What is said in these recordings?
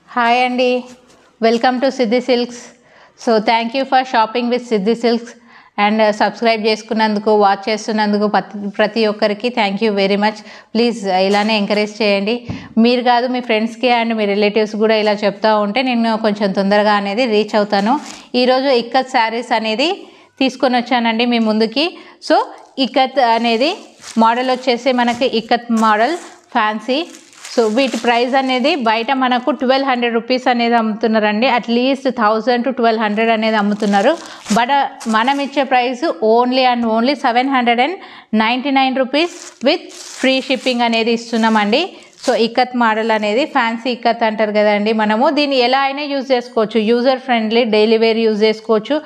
Hi అండి, welcome to Siddhi silks. So thank you for shopping with Siddhi silks and subscribe చేసుకున్నందుకు, watch చేస్తున్నందుకు ప్రతి ఒక్కరికి thank you very much. Please ఇలానే encourage చేయండి. మీరు కాదు, మీ ఫ్రెండ్స్కి అండ్ మీ రిలేటివ్స్ కూడా ఇలా చెప్తూ ఉంటే నేను కొంచెం తొందరగా అనేది రీచ్ అవుతాను. ఈరోజు ఇక్కత్ శారీస్ అనేది తీసుకొని వచ్చానండి మీ ముందుకి. సో ఇక్కత్ అనేది మోడల్ వచ్చేసి మనకి ఇక్కత్ మోడల్ ఫ్యాన్సీ. సో వీటి ప్రైస్ అనేది బయట మనకు 1200 రూపీస్ అనేది అమ్ముతున్నారండి. అట్లీస్ట్ 1000 to 1200 అనేది అమ్ముతున్నారు. బట్ మనం ఇచ్చే price only and only 799 rupees with free shipping అనేది ఇస్తున్నామండి. సో ఇక్కత్ మోడల్ అనేది ఫ్యాన్సీ ఇక్కత్ అంటారు కదండి. మనము దీన్ని ఎలా అయినా యూజ్ చేసుకోవచ్చు. User friendly, daily wear use చేసుకోవచ్చు.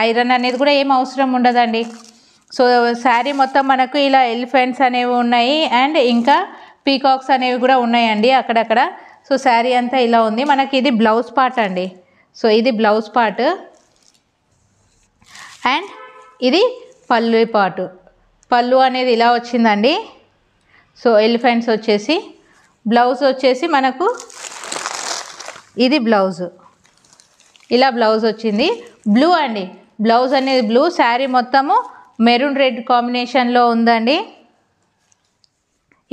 ఐరన్ అనేది కూడా ఏం అవసరం ఉండదండి. సో శారీ మొత్తం మనకు ఇలా ఎలిఫెంట్స్ అనేవి ఉన్నాయి అండ్ ఇంకా పీకాక్స్ అనేవి కూడా ఉన్నాయండి అక్కడక్కడ. సో శారీ అంతా ఇలా ఉంది. మనకి ఇది బ్లౌజ్ పార్ట్ అండి. సో ఇది బ్లౌజ్ పార్ట్ అండ్ ఇది పళ్ళు పార్ట్. పళ్ళు అనేది ఇలా వచ్చిందండి. సో ఎలిఫెంట్స్ వచ్చేసి, బ్లౌజ్ వచ్చేసి మనకు ఇది బ్లౌజ్, ఇలా బ్లౌజ్ వచ్చింది. బ్లూ అండి, బ్లౌజ్ అనేది బ్లూ. శారీ మొత్తము మెరూన్ రెడ్ కాంబినేషన్లో ఉందండి.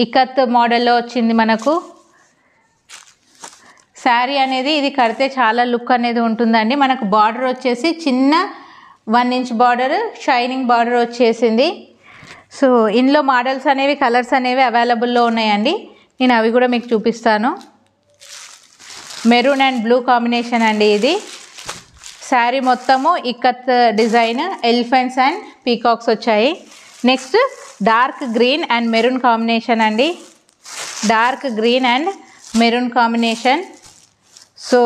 ఇక్కత్ మోడల్లో వచ్చింది మనకు శారీ అనేది. ఇది కడితే చాలా లుక్ అనేది ఉంటుందండి. మనకు బార్డర్ వచ్చేసి చిన్న 1 ఇంచ్ బార్డర్, షైనింగ్ బార్డర్ వచ్చేసింది. సో ఇందులో మోడల్స్ అనేవి, కలర్స్ అనేవి అవైలబుల్లో ఉన్నాయండి. నేను అవి కూడా మీకు చూపిస్తాను. మెరూన్ అండ్ బ్లూ కాంబినేషన్ అండి ఇది. శారీ మొత్తము ikat design, elephants and peacocks వచ్చాయి. Next dark green and maroon combination అండి. Dark green and maroon combination. So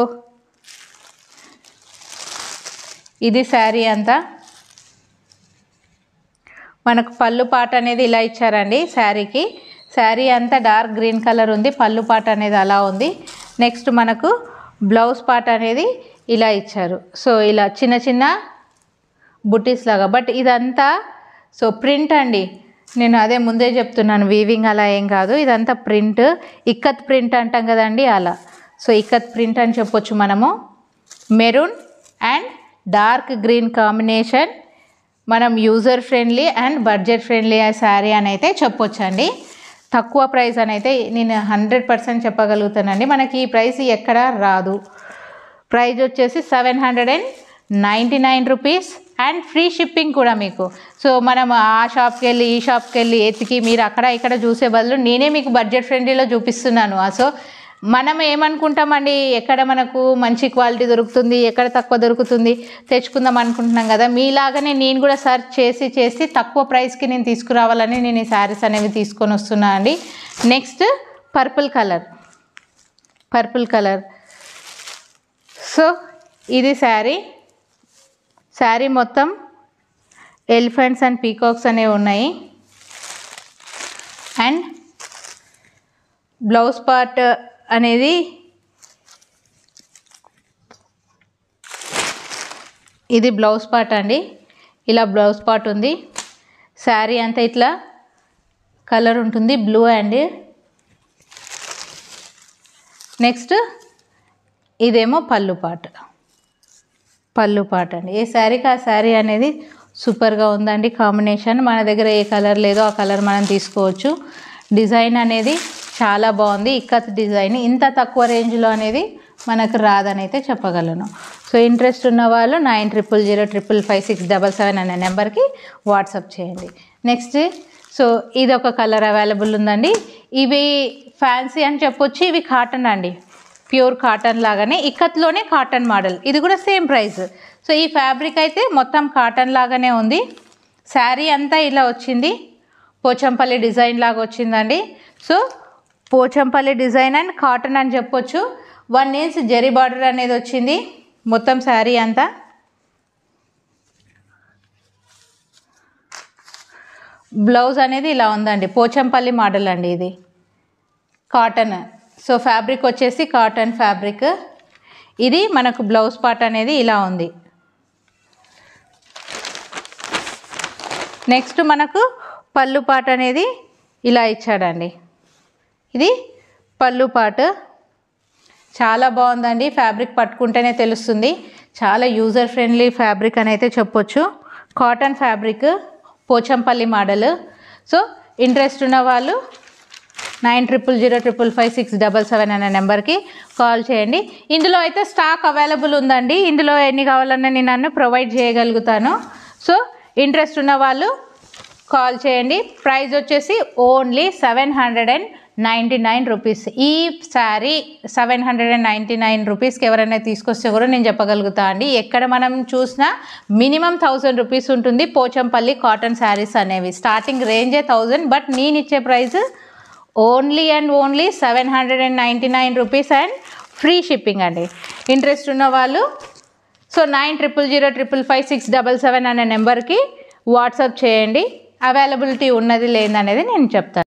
ఇది శారీ అంతా. మనకు పళ్ళు పాట అనేది ఇలా ఇచ్చారండి శారీకి. శారీ అంతా డార్క్ గ్రీన్ కలర్ ఉంది, పళ్ళు పాట అనేది అలా ఉంది. నెక్స్ట్ మనకు బ్లౌజ్ పాట అనేది ఇలా ఇచ్చారు. సో ఇలా చిన్న చిన్న బుటీస్ లాగా. బట్ ఇదంతా సో ప్రింట్ అండి. నేను అదే ముందే చెప్తున్నాను, వీవింగ్ అలా ఏం కాదు. ఇదంతా ప్రింట్, ఇక్కత్ ప్రింట్ అంటాం కదండి అలా. సో ఇక్కత్ ప్రింట్ అని చెప్పొచ్చు మనము. Maroon and dark green combination. మనం user friendly and budget friendly sari అని అయితే చెప్పొచ్చండి. తక్కువ ప్రైస్ అని అయితే నేను 100% చెప్పగలుగుతానండి. మనకి ఈ ప్రైస్ ఎక్కడ రాదు. ప్రైస్ వచ్చేసి 799 రూపీస్ అండ్ ఫ్రీ షిప్పింగ్ కూడా మీకు. సో మనం ఆ షాప్కి వెళ్ళి ఈ షాప్కి వెళ్ళి ఎతికి మీరు అక్కడ ఇక్కడ చూసే బదులు నేనే మీకు బడ్జెట్ ఫ్రెండ్లీలో చూపిస్తున్నాను. సో మనం ఏమనుకుంటామండి, ఎక్కడ మనకు మంచి క్వాలిటీ దొరుకుతుంది, ఎక్కడ తక్కువ దొరుకుతుంది, తెచ్చుకుందాం అనుకుంటున్నాం కదా. మీలాగానే నేను కూడా సర్చ్ చేసి తక్కువ ప్రైస్కి నేను తీసుకురావాలని నేను ఈ శారీస్ అనేవి తీసుకొని వస్తున్నా అండి. Next purple colour. సో ఇది శారీ. శారీ మొత్తం ఎలిఫెంట్స్ అండ్ పీకాక్స్ అనేవి ఉన్నాయి. అండ్ బ్లౌజ్ పార్ట్ అనేది ఇది బ్లౌజ్ పార్ట్ అండి. ఇలా బ్లౌజ్ పార్ట్ ఉంది. శారీ అంతా ఇట్లా కలర్ ఉంటుంది, బ్లూ అండ్ నెక్స్ట్ ఇదేమో పళ్ళు పార్ట్ అండి. ఏ శారీకి ఆ శారీ అనేది సూపర్గా ఉందండి కాంబినేషన్. మన దగ్గర ఏ కలర్ లేదో ఆ కలర్ మనం తీసుకోవచ్చు. డిజైన్ అనేది చాలా బాగుంది. ఇక్కత్ డిజైన్ ఇంత తక్కువ రేంజ్లో అనేది మనకు రాదని అయితే చెప్పగలను. సో ఇంట్రెస్ట్ ఉన్న వాళ్ళు 900005555677 అనే నెంబర్కి వాట్సాప్ చేయండి. నెక్స్ట్ సో ఇది ఒక కలర్ అవైలబుల్ ఉందండి. ఇవి ఫ్యాన్సీ అని చెప్పొచ్చు. ఇవి కాటన్ అండి, ప్యూర్ కాటన్ లాగానే. ఇక్కత్లోనే కాటన్ మోడల్. ఇది కూడా సేమ్ ప్రైస్. సో ఈ ఫ్యాబ్రిక్ అయితే మొత్తం కాటన్ లాగానే ఉంది. శారీ అంతా ఇలా వచ్చింది, పోచంపల్లి డిజైన్ లాగా వచ్చిందండి. So Pochampally design and cotton అని చెప్పొచ్చు. 1 ఇంచ్ జరీ బార్డర్ అనేది వచ్చింది మొత్తం శారీ అంతా. బ్లౌజ్ అనేది ఇలా ఉందండి, పోచంపల్లి మోడల్ అండి ఇది, కాటన్. సో ఫ్యాబ్రిక్ వచ్చేసి కాటన్ ఫ్యాబ్రిక్. ఇది మనకు బ్లౌజ్ పార్ట్ అనేది ఇలా ఉంది. నెక్స్ట్ మనకు పళ్ళు పాట అనేది ఇలా ఇచ్చాడండి. ఇది పళ్ళు పాట. చాలా బాగుందండి. ఫ్యాబ్రిక్ పట్టుకుంటేనే తెలుస్తుంది. చాలా యూజర్ ఫ్రెండ్లీ ఫ్యాబ్రిక్ అని అయితే చెప్పొచ్చు. Cotton fabric, Pochampally model. So interest ఉన్న వాళ్ళు 9000555677 అనే నెంబర్కి కాల్ చేయండి. ఇందులో అయితే స్టాక్ అవైలబుల్ ఉందండి. ఇందులో ఎన్ని కావాలన్నా నేను నన్ను ప్రొవైడ్ చేయగలుగుతాను. సో ఇంట్రెస్ట్ ఉన్న వాళ్ళు కాల్ చేయండి. ప్రైస్ వచ్చేసి ఓన్లీ 799 రూపీస్. ఈ శారీ 799 రూపీస్కి ఎవరైనా తీసుకొస్తే కూడా నేను చెప్పగలుగుతా అండి. ఎక్కడ మనం చూసినా మినిమం 1000 రూపీస్ ఉంటుంది పోచంపల్లి కాటన్ శారీస్ అనేవి. స్టార్టింగ్ రేంజే 1000, బట్ నేను ఇచ్చే price only and only 799 rupees and free shipping అండి. ఇంట్రెస్ట్ ఉన్న వాళ్ళు సో 9000555677 అనే నెంబర్కి వాట్సాప్ చేయండి. అవైలబిలిటీ ఉన్నది లేదనేది నేను చెప్తాను.